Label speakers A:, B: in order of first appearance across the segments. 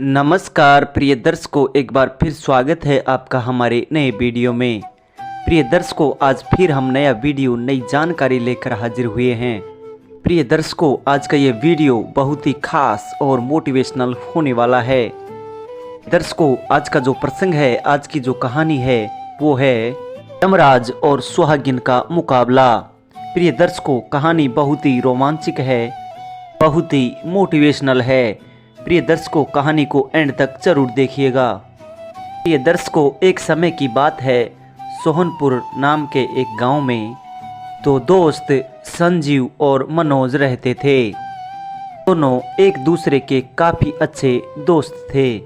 A: नमस्कार प्रिय दर्शकों, एक बार फिर स्वागत है आपका हमारे नए वीडियो में। प्रिय दर्शकों, आज फिर हम नया वीडियो नई जानकारी लेकर हाजिर हुए हैं। प्रिय दर्शकों, आज का ये वीडियो बहुत ही खास और मोटिवेशनल होने वाला है। दर्शकों, आज का जो प्रसंग है, आज की जो कहानी है वो है यमराज और सुहागिन का मुकाबला। प्रिय दर्शकों, कहानी बहुत ही रोमांचक है, बहुत ही मोटिवेशनल है। प्रिय दर्शकों, कहानी को एंड तक जरूर देखिएगा। प्रिय दर्शकों, एक समय की बात है, सोहनपुर नाम के एक गांव में दो दोस्त संजीव और मनोज रहते थे। दोनों एक दूसरे के काफ़ी अच्छे दोस्त थे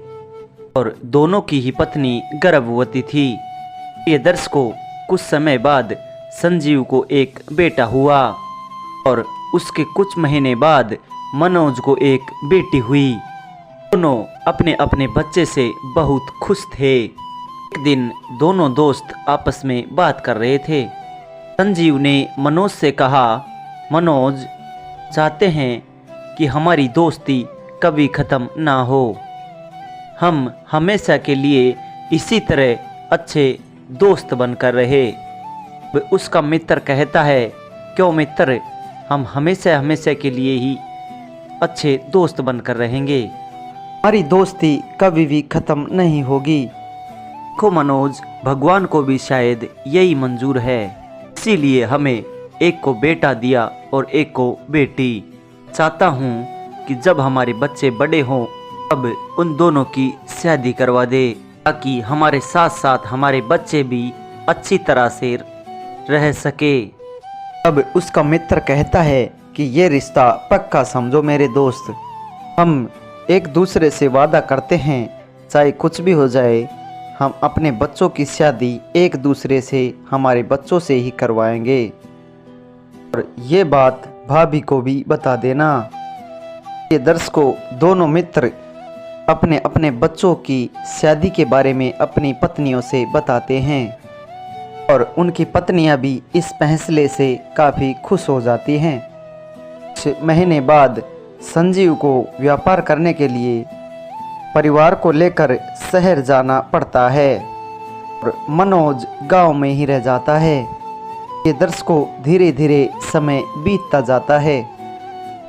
A: और दोनों की ही पत्नी गर्भवती थी। प्रिय दर्शकों, कुछ समय बाद संजीव को एक बेटा हुआ और उसके कुछ महीने बाद मनोज को एक बेटी हुई। दोनों अपने अपने बच्चे से बहुत खुश थे। एक दिन दोनों दोस्त आपस में बात कर रहे थे। संजीव ने मनोज से कहा, मनोज, चाहते हैं कि हमारी दोस्ती कभी ख़त्म ना हो, हम हमेशा के लिए इसी तरह अच्छे दोस्त बनकर रहे। उसका मित्र कहता है, क्यों मित्र, हम हमेशा हमेशा के लिए ही अच्छे दोस्त बनकर रहेंगे, हमारी दोस्ती कभी भी ख़त्म नहीं होगी। देखो मनोज, भगवान को भी शायद यही मंजूर है, इसीलिए हमें एक को बेटा दिया और एक को बेटी। चाहता हूँ कि जब हमारे बच्चे बड़े हों तब उन दोनों की शादी करवा दे, ताकि हमारे साथ साथ हमारे बच्चे भी अच्छी तरह से रह सके। अब उसका मित्र कहता है कि ये रिश्ता पक्का समझो मेरे दोस्त, हम एक दूसरे से वादा करते हैं, चाहे कुछ भी हो जाए, हम अपने बच्चों की शादी एक दूसरे से, हमारे बच्चों से ही करवाएंगे। और ये बात भाभी को भी बता देना। ये दर्शकों, दोनों मित्र अपने अपने बच्चों की शादी के बारे में अपनी पत्नियों से बताते हैं और उनकी पत्नियां भी इस फैसले से काफ़ी खुश हो जाती हैं। कुछ महीने बाद संजीव को व्यापार करने के लिए परिवार को लेकर शहर जाना पड़ता है और मनोज गांव में ही रह जाता है। ये दर्शकों, धीरे धीरे समय बीतता जाता है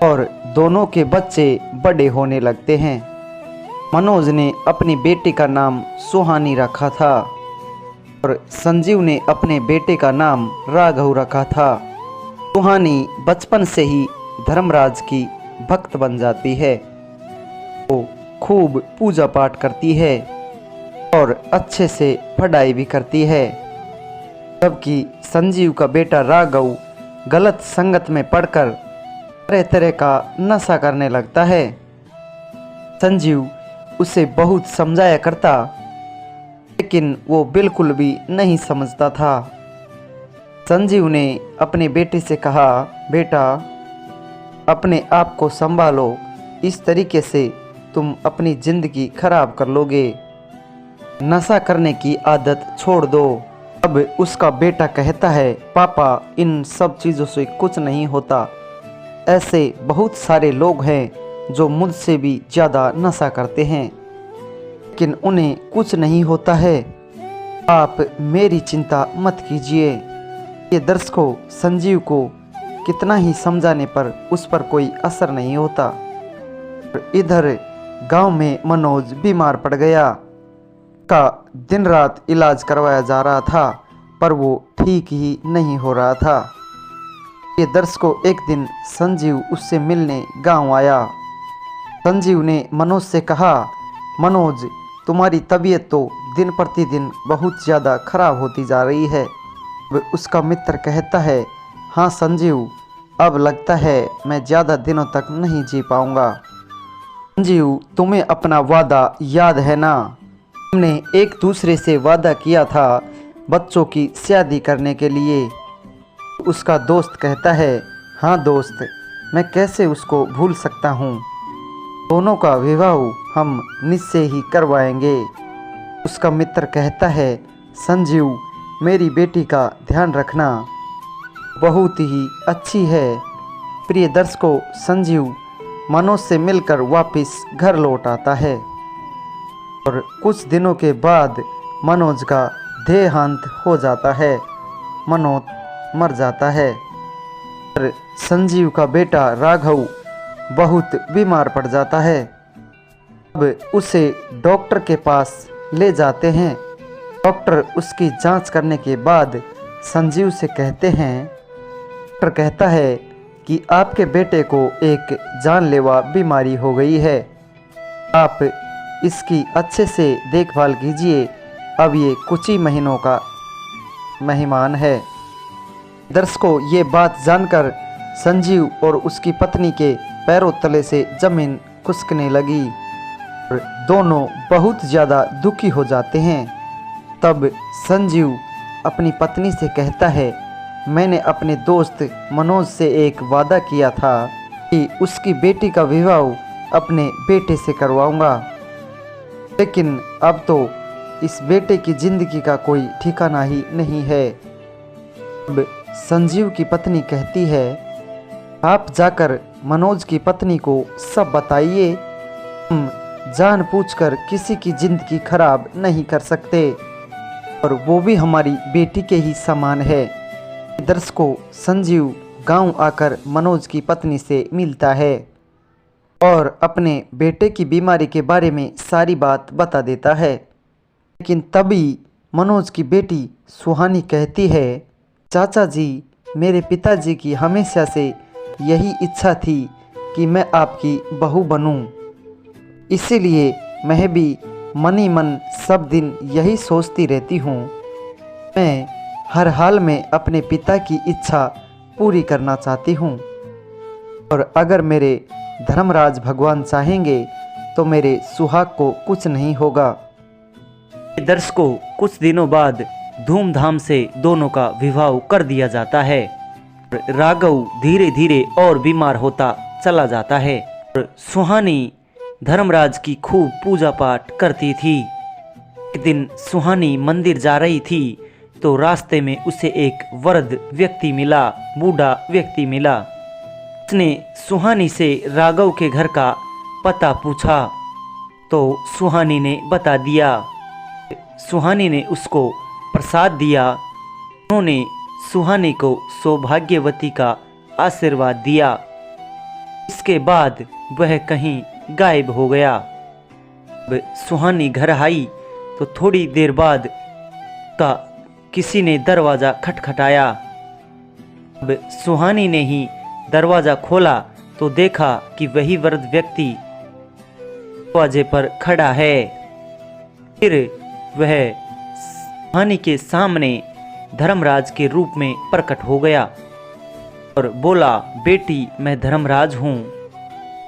A: और दोनों के बच्चे बड़े होने लगते हैं। मनोज ने अपनी बेटी का नाम सुहानी रखा था और संजीव ने अपने बेटे का नाम राघव रखा था। सुहानी बचपन से ही धर्मराज की भक्त बन जाती है। वो खूब पूजा पाठ करती है और अच्छे से पढ़ाई भी करती है, जबकि संजीव का बेटा राघव गलत संगत में पड़कर तरह तरह का नशा करने लगता है। संजीव उसे बहुत समझाया करता, लेकिन वो बिल्कुल भी नहीं समझता था। संजीव ने अपने बेटे से कहा, बेटा, अपने आप को संभालो, इस तरीके से तुम अपनी ज़िंदगी खराब कर लोगे, नशा करने की आदत छोड़ दो। अब उसका बेटा कहता है, पापा, इन सब चीज़ों से कुछ नहीं होता, ऐसे बहुत सारे लोग हैं जो मुझसे भी ज़्यादा नशा करते हैं, लेकिन उन्हें कुछ नहीं होता है, आप मेरी चिंता मत कीजिए। ये दर्शकों, संजीव को कितना ही समझाने पर उस पर कोई असर नहीं होता। इधर गांव में मनोज बीमार पड़ गया। का दिन रात इलाज करवाया जा रहा था, पर वो ठीक ही नहीं हो रहा था। ये दर्शकों, एक दिन संजीव उससे मिलने गांव आया। संजीव ने मनोज से कहा, मनोज, तुम्हारी तबीयत तो दिन प्रतिदिन बहुत ज़्यादा खराब होती जा रही है। उसका मित्र कहता है, हाँ संजीव, अब लगता है मैं ज़्यादा दिनों तक नहीं जी पाऊँगा। संजीव, तुम्हें अपना वादा याद है ना? हमने एक दूसरे से वादा किया था बच्चों की शादी करने के लिए। उसका दोस्त कहता है, हाँ दोस्त, मैं कैसे उसको भूल सकता हूँ, दोनों का विवाह हम निश्चय ही करवाएंगे। उसका मित्र कहता है, संजीव, मेरी बेटी का ध्यान रखना, बहुत ही अच्छी है। प्रिय दर्शकों, संजीव मनोज से मिलकर वापस घर लौट आता है।
B: और कुछ दिनों के बाद मनोज का देहांत हो जाता है। मनोज मर जाता है और संजीव का बेटा राघव बहुत बीमार पड़ जाता है। अब उसे डॉक्टर के पास ले जाते हैं। डॉक्टर उसकी जांच करने के बाद संजीव से कहते हैं, डॉक्टर कहता है कि आपके बेटे को एक जानलेवा बीमारी हो गई है, आप इसकी अच्छे से देखभाल कीजिए, अब ये कुछ ही महीनों का मेहमान है। दर्शकों, ये बात जानकर संजीव और उसकी पत्नी के पैरों तले से जमीन खिसकने लगी और दोनों बहुत ज़्यादा दुखी हो जाते हैं। तब संजीव अपनी पत्नी से कहता है, मैंने अपने दोस्त मनोज से एक वादा किया था कि उसकी बेटी का विवाह अपने बेटे से करवाऊंगा, लेकिन अब तो इस बेटे की जिंदगी का कोई ठिकाना ही नहीं है। अब संजीव की पत्नी कहती है, आप जाकर मनोज की पत्नी को सब बताइए, हम जानबूझकर किसी की जिंदगी खराब नहीं कर सकते और वो भी हमारी बेटी के ही समान है। दर्शकों, संजीव गांव आकर मनोज की पत्नी से मिलता है और अपने बेटे की बीमारी के बारे में सारी बात बता देता है। लेकिन तभी मनोज की बेटी सुहानी कहती है, चाचा जी, मेरे पिताजी की हमेशा से यही इच्छा थी कि मैं आपकी बहू बनूं, इसीलिए मैं भी मन ही मन सब दिन यही सोचती रहती हूँ। मैं हर हाल में अपने पिता की इच्छा पूरी करना चाहती हूँ और अगर मेरे धर्मराज भगवान चाहेंगे तो मेरे सुहाग को कुछ नहीं होगा।
A: दर्शकों, कुछ दिनों बाद धूमधाम से दोनों का विवाह कर दिया जाता है। राघव धीरे धीरे और बीमार होता चला जाता है और सुहानी धर्मराज की खूब पूजा पाठ करती थी। एक दिन सुहानी मंदिर जा रही थी तो रास्ते में उसे एक वृद्ध व्यक्ति मिला, बूढ़ा व्यक्ति मिला। उसने सुहानी से राघव के घर का पता पूछा तो सुहानी ने बता दिया। सुहानी ने उसको प्रसाद दिया। उन्होंने सुहानी को सौभाग्यवती का आशीर्वाद दिया। इसके बाद वह कहीं गायब हो गया। अब सुहानी घर आई तो थोड़ी देर बाद का किसी ने दरवाज़ा खटखटाया। अब सुहानी ने ही दरवाज़ा खोला तो देखा कि वही वृद्ध व्यक्ति दरवाजे पर खड़ा है। फिर वह सुहानी के सामने धर्मराज के रूप में प्रकट हो गया और बोला, बेटी, मैं धर्मराज हूँ,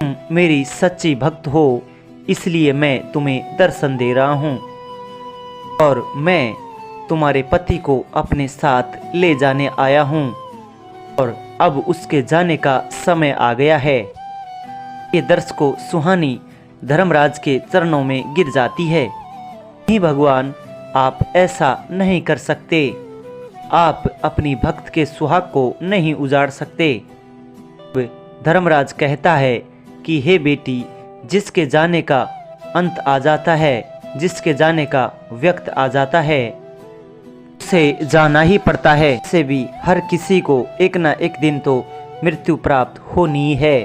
A: तुम मेरी सच्ची भक्त हो, इसलिए मैं तुम्हें दर्शन दे रहा हूँ और मैं तुम्हारे पति को अपने साथ ले जाने आया हूँ और अब उसके जाने का समय आ गया है। ये दर्शकों, सुहानी धर्मराज के चरणों में गिर जाती है। नहीं भगवान, आप ऐसा नहीं कर सकते, आप अपनी भक्त के सुहाग को नहीं उजाड़ सकते। धर्मराज कहता है कि हे बेटी, जिसके जाने का अंत आ जाता है, जिसके जाने का वक्त आ जाता है, उसे जाना ही पड़ता है। से भी हर किसी को एक न एक दिन तो मृत्यु प्राप्त होनी है।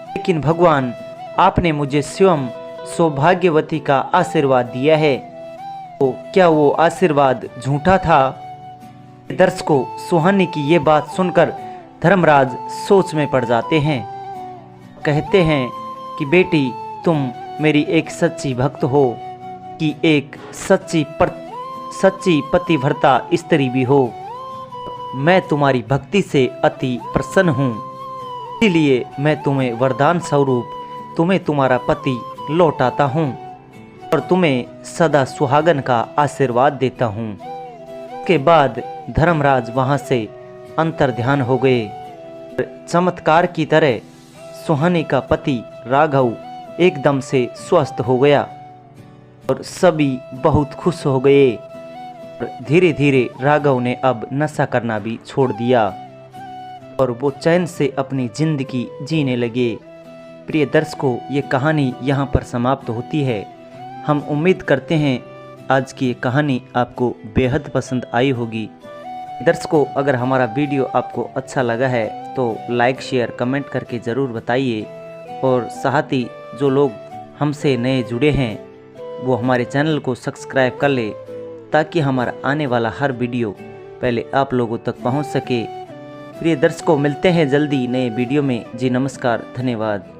A: लेकिन भगवान, आपने मुझे स्वयं सौभाग्यवती का आशीर्वाद दिया है, तो क्या वो आशीर्वाद झूठा था? दर्शकों, सुहानी की ये बात सुनकर धर्मराज सोच में पड़ जाते हैं। कहते हैं कि बेटी, तुम मेरी एक सच्ची भक्त हो, कि एक सच्ची पतिव्रता स्त्री भी हो। मैं तुम्हारी भक्ति से अति प्रसन्न हूँ, इसलिए मैं तुम्हें वरदान स्वरूप तुम्हें तुम्हारा पति लौटाता हूँ और तुम्हें सदा सुहागन का आशीर्वाद देता हूँ। के बाद धर्मराज वहां से अंतर्ध्यान हो गए। चमत्कार की तरह सुहानी का पति राघव एकदम से स्वस्थ हो गया और सभी बहुत खुश हो गए। धीरे धीरे राघव ने अब नशा करना भी छोड़ दिया और वो चैन से अपनी जिंदगी जीने लगे। प्रिय दर्शकों, ये कहानी यहाँ पर समाप्त होती है। हम उम्मीद करते हैं आज की ये कहानी आपको बेहद पसंद आई होगी। दर्शकों, अगर हमारा वीडियो आपको अच्छा लगा है तो लाइक शेयर कमेंट करके ज़रूर बताइए, और साथ ही जो लोग हमसे नए जुड़े हैं वो हमारे चैनल को सब्सक्राइब कर ले, ताकि हमारा आने वाला हर वीडियो पहले आप लोगों तक पहुंच सके। प्रिय दर्शकों, मिलते हैं जल्दी नए वीडियो में। जी नमस्कार, धन्यवाद।